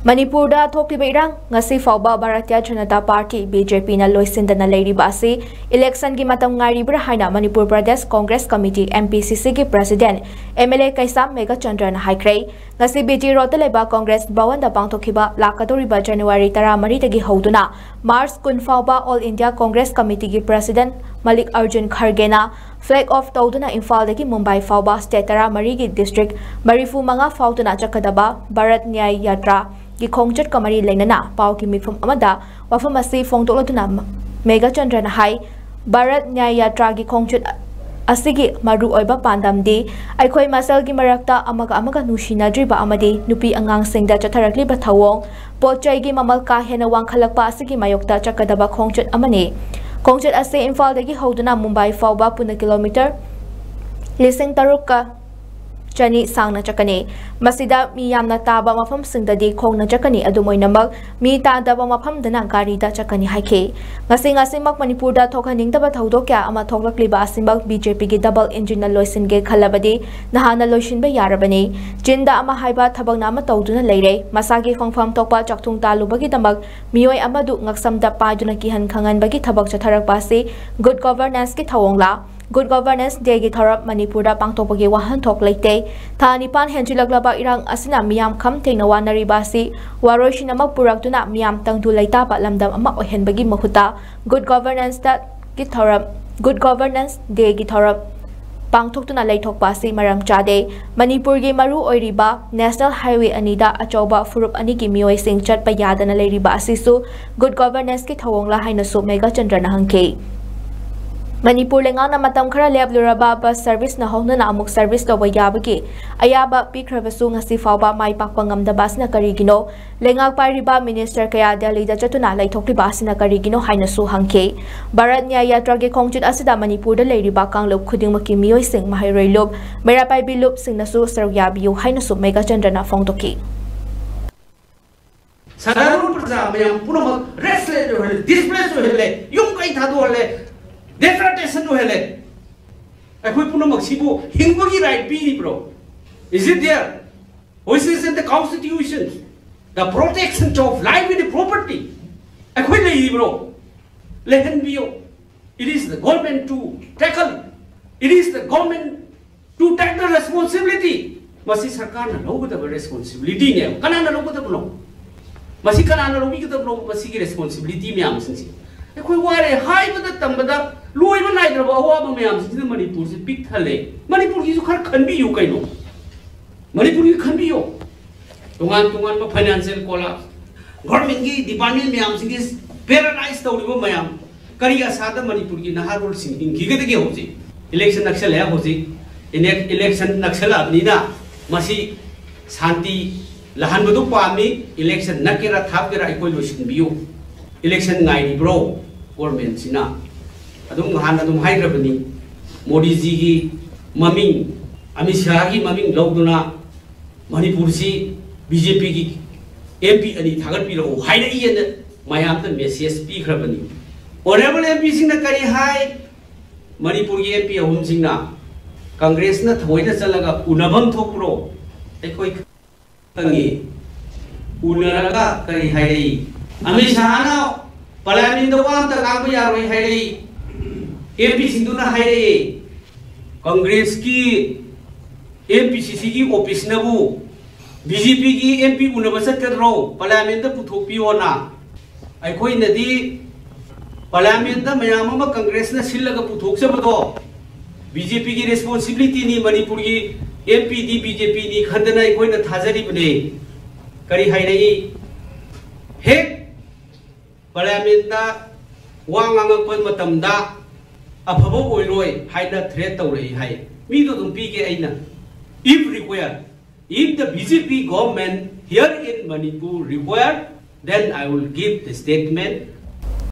Manipurda thokliba irang ngasi fawba Bharatiya Janata Party BJP na loisindana leiriba asi election gi matam ngaribra haina Manipur Pradesh Congress Committee MPCC gi President MLA �K𝐍𝐆 𝐋𝐻 haikrai ngasi BJ Road leba Congress Bhawan da pangthokiba lakadoriba January 13 tagi hoduna March 10 fawba All India Congress Committee gi President 𝐒𝐈𝐒 𝐂𝐻 na flag off tawduna Imphal dagi Mumbai fawba state 13 gi district marifu manga fawduna chakadaba Bharat Nyaya Yatra gi khongjat kamari leinana pau ki mifum amada wafam asi phongtoloduna 𝐒𝐻 hai Bharat Nyaya Yatra gi khongjat asigi maru oiba pandamdi aikhoi masal gi marakta amaga nusinadriba amadi nupi angang singda chatharakliba thawong pochai gi mamal ka hena wangkhalakpa asigi mayokta chakadaba khongjat amani khongjat ase Imphal dagi hoduna Mumbai fawba puna kilometer 3,000 chani sangna chakani masida mi yamna taba mafam singdadi khongna chakani adumoinamak mi tadaba mafam dana gari da chakani haike ngasi mak Manipur da thokhaning taba thodok kya ama thoklakliba asimak BJP gi double engine na loisin ge khalabadi nahana loisin ba yarabani jinda ama haiba thabakna ama tawduna leire masagi phangpham tokpa chakthung talubagi damak mioi amadu ngaksamda paiduna ki han khangan bagi thabak chatharak pasi good governance ki thawongla Good Governance Day gi thorap Manipurda pangtokpagi wahan thok leite thani pan henjilaglaba irang asina miyam kham thengna wanari basi waroishin amak puraktuna miyam tangdu leita pa lamdam ama ohenbagi mahuta Good Governance Day gi thorap pangthoktuna leithok pasi maram chade Manipur gi maru oiriba National Highway anida achoba furup ani gi mioi sing chatpa yadana leiriba asisu Good Governance ki thawongla haina su 𝐒𝐻 na hangke Manipur lengang na matam khara lebluraba bus service na hongna na amuk service loba yabagi ayaba pikrabasu ngasi fawba mai pakpa ngamda bas na karigino lengak pariba minister kaya Delhi da chatuna laithokli bas na karigino haina su hangke Bharat Nyaya Yatra gi khongjut asida Manipur da leiriba kanglop khudingmaki mioi sing mahairoi lob merapai bilup sing nasu saryabiu haina su 𝐒𝐻 na phongtoki साधारण प्रजा में पुनः restless हो ले displace हो ले yung kai thadu le desertation ho le akhoi puno maksibu hingbogi right bi bro is it there which is in the constitution the protection of life and property akhoi le bro lehen bio it is the government to tackle it is the government to take the responsibility masi sarkar na logo the responsibility ne kana na logo the bro masi kana na logo the bro masi ki responsibility me am sinsi akhoi ware hai bada tambada loi ba nai draba awa ba mayam sin Manipur se pik thale Manipur gi su khar khanbi yu kaino Manipur gi khanbi yo tungan ma financial collapse government gi department mayam sin gi paralyzed tawri ba mayam kari asada Manipur gi naharul sing gi ge de ge hoji election naksal ya hoji election naksal abni na masi shanti lahan bodu pami election nakira thapira ikoi losin biu election ngai bro government sina adum han adum haigrabani Modi ji gi maming Amit Shah gi maming logduna Manipur si BJP gi MP ani thagat pi ro haina yen mayam ta message pi khrabani honorable MP sing na kari hai Manipur gi MP ahum sing na Congress na thoina chalaga unabam thokro ekoi tangi unaraga kari hai Amit Shah na parliament do am ta kang pa yaroi hai MP Sinduna hai Congress ki MPCC ki office na bu BJP ki MP unabasat kadro parliament da puthokpi ona aikhoi nadi parliament da mayam ma Congress na sillaga puthok sabado BJP ki responsibility ni Manipur ki MP di BJP ni khandana aikhoi na thajari bane kari hai nei he parliament da wangang pon matam da afabo oiroi haina threat tawrei hai mi do dum pige aina if required if the BJP government here in Manipur required then I will give the statement